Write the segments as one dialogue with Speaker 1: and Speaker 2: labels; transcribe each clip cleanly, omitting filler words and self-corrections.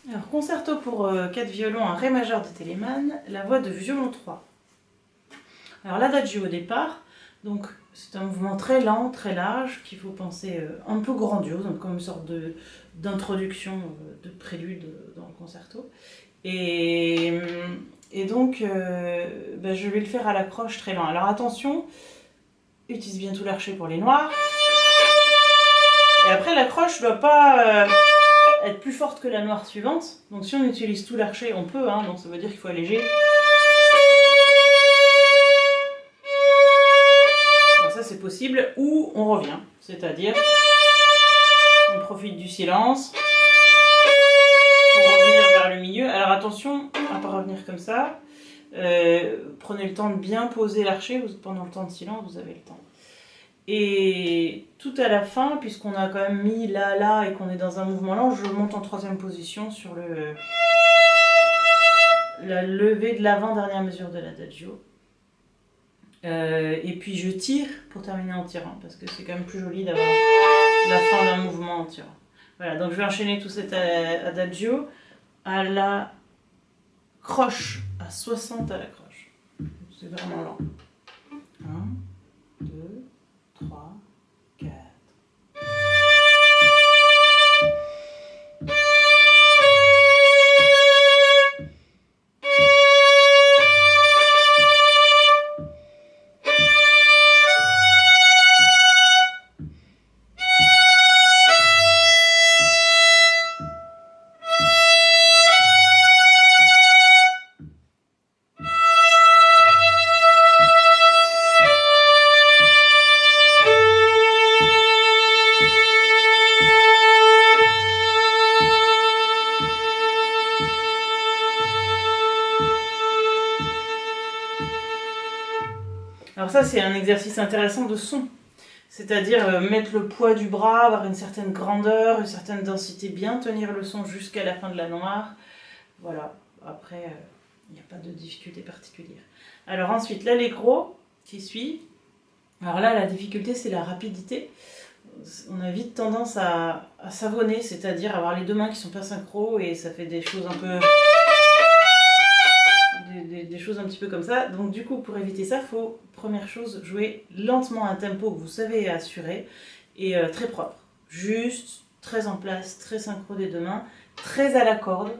Speaker 1: Alors, concerto pour 4 violons en Ré majeur de Telemann, la voix de violon 3. Alors, l'adagio au départ, donc c'est un mouvement très lent, très large, qu'il faut penser un peu grandiose, donc comme une sorte d'introduction, de prélude dans le concerto. Et, et donc, je vais le faire à la croche très lent. Alors, attention, utilise bien tout l'archet pour les noirs. Et après, la croche ne doit pas être plus forte que la noire suivante. Donc si on utilise tout l'archet, on peut, hein, donc ça veut dire qu'il faut alléger. Donc ça c'est possible, ou on revient, c'est-à-dire on profite du silence pour revenir vers le milieu. Alors attention à ne pas revenir comme ça. Prenez le temps de bien poser l'archet, pendant le temps de silence vous avez le temps. Et tout à la fin, puisqu'on a quand même mis là et qu'on est dans un mouvement lent, je monte en troisième position sur la levée de l'avant-dernière mesure de l'adagio. Et puis je tire pour terminer en tirant, parce que c'est quand même plus joli d'avoir la fin d'un mouvement en tirant. Voilà, donc je vais enchaîner tout cet adagio à la croche, à 60 à la croche. C'est vraiment lent. 1, 2, 3, 4. Alors ça, c'est un exercice intéressant de son. C'est-à-dire mettre le poids du bras, avoir une certaine grandeur, une certaine densité, bien tenir le son jusqu'à la fin de la noire. Voilà, après, il n'y a pas de difficulté particulière. Alors ensuite, l'allegro qui suit. Alors là, la difficulté, c'est la rapidité. On a vite tendance à savonner, c'est-à-dire avoir les deux mains qui sont pas synchro et ça fait des choses un peu... Des choses un petit peu comme ça. Donc du coup, pour éviter ça, il faut, première chose, jouer lentement un tempo que vous savez assurer et très propre. Juste, très en place, très synchro des deux mains, très à la corde.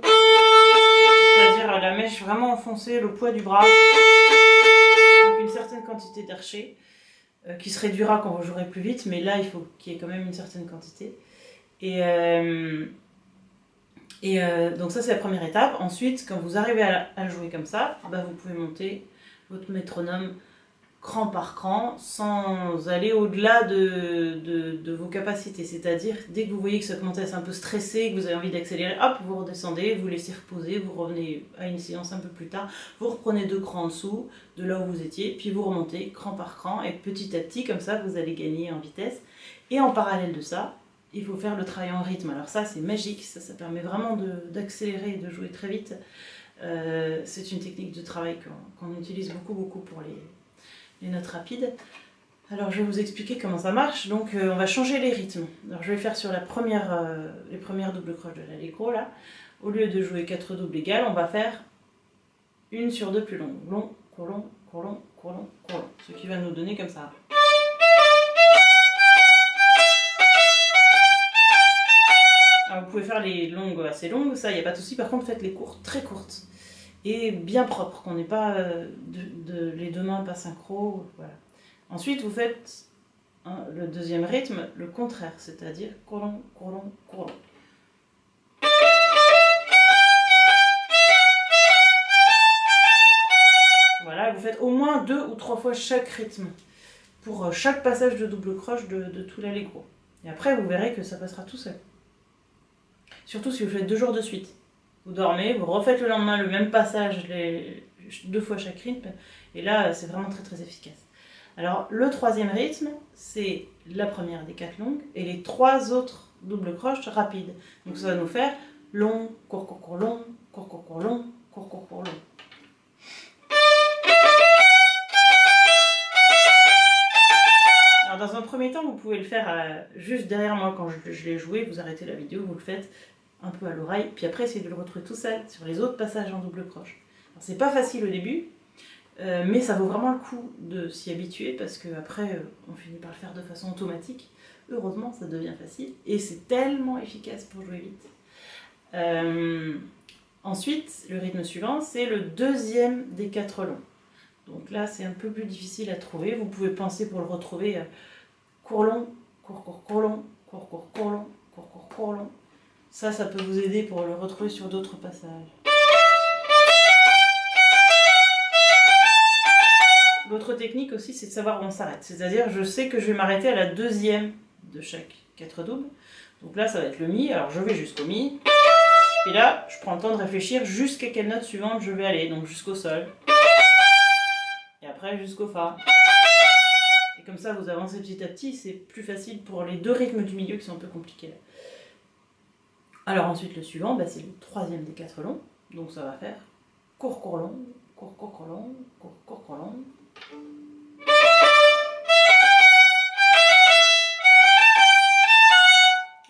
Speaker 1: C'est-à-dire la mèche vraiment enfoncée, le poids du bras, avec une certaine quantité d'archet, qui se réduira quand vous jouerez plus vite, mais là il faut qu'il y ait quand même une certaine quantité. Donc ça c'est la première étape. Ensuite, quand vous arrivez à le jouer comme ça, vous pouvez monter votre métronome cran par cran sans aller au-delà de vos capacités. C'est-à-dire, dès que vous voyez que ça commence à être un peu stressé, que vous avez envie d'accélérer, hop, vous redescendez, vous laissez reposer, vous revenez à une séance un peu plus tard, vous reprenez 2 crans en dessous, de là où vous étiez, puis vous remontez cran par cran, et petit à petit, comme ça, vous allez gagner en vitesse. Et en parallèle de ça, il faut faire le travail en rythme. Alors ça, c'est magique, ça permet vraiment d'accélérer et de jouer très vite. C'est une technique de travail qu'on utilise beaucoup pour les notes rapides. Alors je vais vous expliquer comment ça marche. Donc on va changer les rythmes. Alors je vais faire sur les premières doubles croches de l'allegro là. Au lieu de jouer 4 doubles égales, on va faire une sur 2 plus longue. Long, court long, court long, court long, court long. Ce qui va nous donner comme ça. Alors vous pouvez faire les longues assez longues, ça il n'y a pas de souci. Par contre faites les courtes très courtes et bien propres, qu'on n'ait pas les deux mains pas synchro. Voilà. Ensuite vous faites le deuxième rythme, le contraire, c'est-à-dire court long, court long, court long. Voilà, vous faites au moins 2 ou 3 fois chaque rythme pour chaque passage de double croche de tout l'allegro. Et après vous verrez que ça passera tout seul. Surtout si vous faites 2 jours de suite. Vous dormez, vous refaites le lendemain le même passage 2 fois chaque rythme, et là c'est vraiment très efficace. Alors le troisième rythme, c'est la première des 4 longues et les 3 autres doubles croches rapides. Donc ça va nous faire long, court, court, court, long, court, court, court, long, court, court, court, long. Alors dans un premier temps, vous pouvez le faire juste derrière moi quand je l'ai joué, vous arrêtez la vidéo, vous le faites un peu à l'oreille, puis après essayez de le retrouver tout seul sur les autres passages en double croche. C'est pas facile au début, mais ça vaut vraiment le coup de s'y habituer parce qu'après on finit par le faire de façon automatique. Heureusement, ça devient facile et c'est tellement efficace pour jouer vite. Ensuite, le rythme suivant, c'est le deuxième des 4 longs. Donc là, c'est un peu plus difficile à trouver. Vous pouvez penser pour le retrouver court long, court court court long, court court court long, court court court long. Ça peut vous aider pour le retrouver sur d'autres passages. L'autre technique aussi, c'est de savoir où on s'arrête. C'est-à-dire, je sais que je vais m'arrêter à la deuxième de chaque 4 doubles. Donc là, ça va être le Mi. Alors, je vais jusqu'au Mi. Et là, je prends le temps de réfléchir jusqu'à quelle note suivante je vais aller. Donc, jusqu'au Sol. Et après, jusqu'au Fa. Et comme ça, vous avancez petit à petit. C'est plus facile pour les 2 rythmes du milieu qui sont un peu compliqués là. Alors ensuite, le suivant, c'est le troisième des 4 longs. Donc, ça va faire court, court, long, court, court, court, long, court, court, court, long.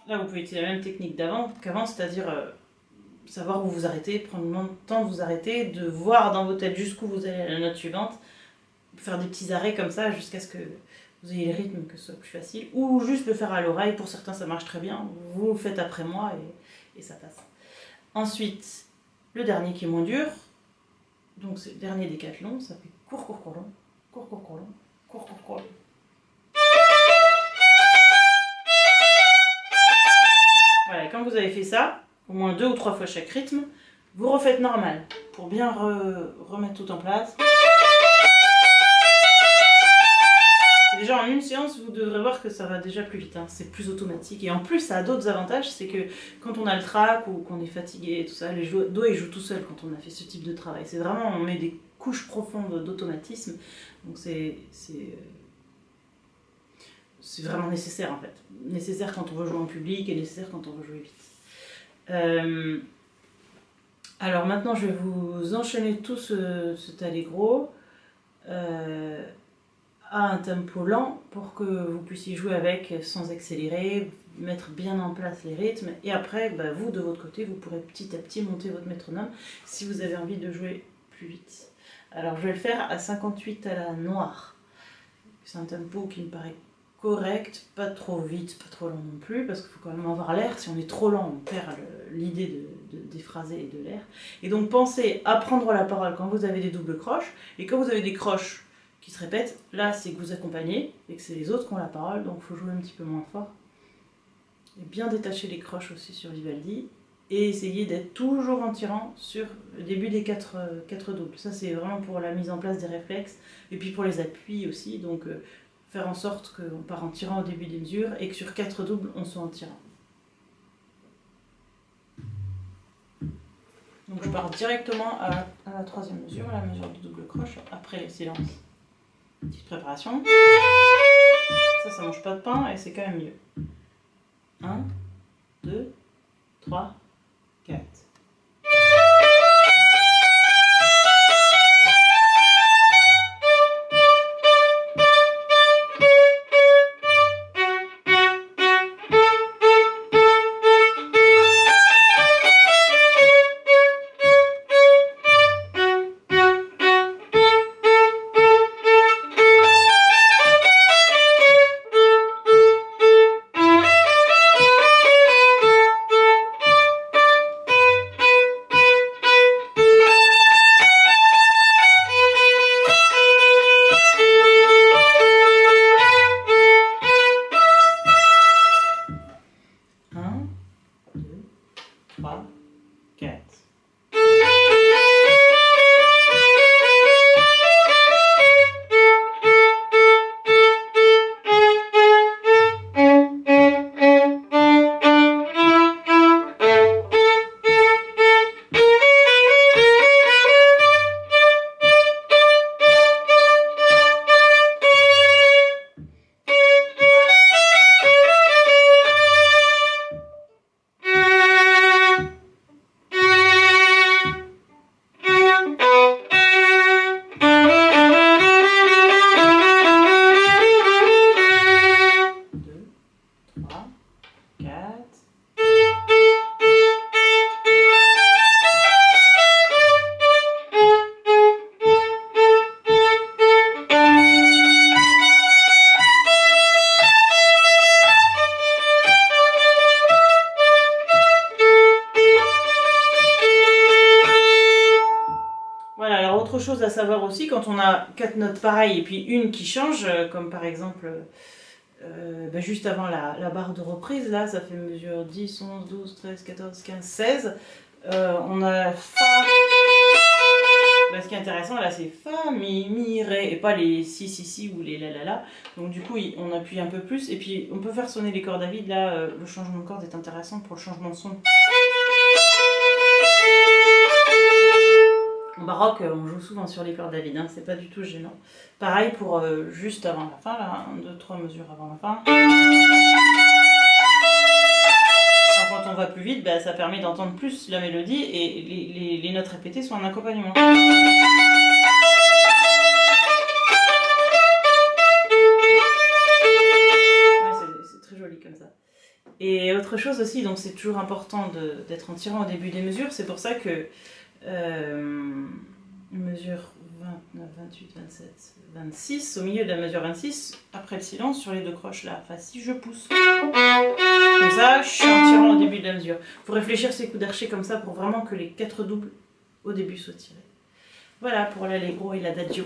Speaker 1: Là, vous pouvez utiliser la même technique qu'avant, c'est-à-dire savoir où vous arrêtez, prendre le temps de vous arrêter, de voir dans vos têtes jusqu'où vous allez à la note suivante, faire des petits arrêts comme ça jusqu'à ce que vous ayez le rythme, que ce soit plus facile, ou juste le faire à l'oreille. Pour certains, ça marche très bien. Vous le faites après moi et ça passe. Ensuite, le dernier qui est moins dur, donc c'est le dernier des 4 longs, ça fait court, court, court, long, court, court, court, long, court, court, court, long. Voilà, et quand vous avez fait ça, au moins 2 ou 3 fois chaque rythme, vous refaites normal pour bien remettre tout en place. Et déjà en une séance, vous devrez voir que ça va déjà plus vite, hein. C'est plus automatique. Et en plus, ça a d'autres avantages, c'est que quand on a le trac ou qu'on est fatigué et tout ça, les doigts ils jouent tout seuls quand on a fait ce type de travail. C'est vraiment, on met des couches profondes d'automatisme, donc c'est vraiment nécessaire en fait. Nécessaire quand on veut jouer en public et nécessaire quand on veut jouer vite. Alors maintenant, je vais vous enchaîner tout cet allegro à un tempo lent pour que vous puissiez jouer avec sans accélérer, mettre bien en place les rythmes. Et après, vous de votre côté, vous pourrez petit à petit monter votre métronome si vous avez envie de jouer plus vite. Alors je vais le faire à 58 à la noire. C'est un tempo qui me paraît correct, pas trop vite, pas trop lent non plus, parce qu'il faut quand même avoir l'air. Si on est trop lent, on perd l'idée de déphraser et de l'air. Et donc pensez à prendre la parole quand vous avez des doubles croches, et quand vous avez des croches qui se répètent, là c'est que vous accompagnez, et que c'est les autres qui ont la parole, donc il faut jouer un petit peu moins fort. Et bien détacher les croches aussi sur Vivaldi, et essayer d'être toujours en tirant sur le début des 4 doubles. Ça c'est vraiment pour la mise en place des réflexes, et puis pour les appuis aussi, donc faire en sorte qu'on part en tirant au début des mesures et que sur 4 doubles, on soit en tirant. Donc je pars directement à la 3e mesure, à la mesure de double croche, après les silences. Petite préparation. Ça mange pas de pain et c'est quand même mieux. 1, 2, 3, 4. autre chose à savoir aussi, quand on a 4 notes pareilles et puis une qui change, comme par exemple juste avant la barre de reprise, là ça fait mesure 10, 11, 12, 13, 14, 15, 16, on a Fa. Bah, ce qui est intéressant là c'est Fa, Mi, Ré et pas les Si ou les La. Donc du coup on appuie un peu plus et puis on peut faire sonner les cordes à vide. Là le changement de corde est intéressant pour le changement de son. En baroque on joue souvent sur les cordes à vide, hein, c'est pas du tout gênant. Pareil pour juste avant la fin, là, 1, 2, 3 mesures avant la fin. Alors, quand on va plus vite, bah, ça permet d'entendre plus la mélodie et les notes répétées sont un accompagnement. C'est très joli comme ça. Et autre chose aussi, donc c'est toujours important d'être en tirant au début des mesures, c'est pour ça que mesure 29, 28, 27, 26, au milieu de la mesure 26, après le silence, sur les 2 croches là, Fa si, je pousse. Comme ça, je suis en tirant au début de la mesure. Il faut réfléchir ces coups d'archet comme ça pour vraiment que les 4 doubles au début soient tirés. Voilà pour l'allegro et l'adagio.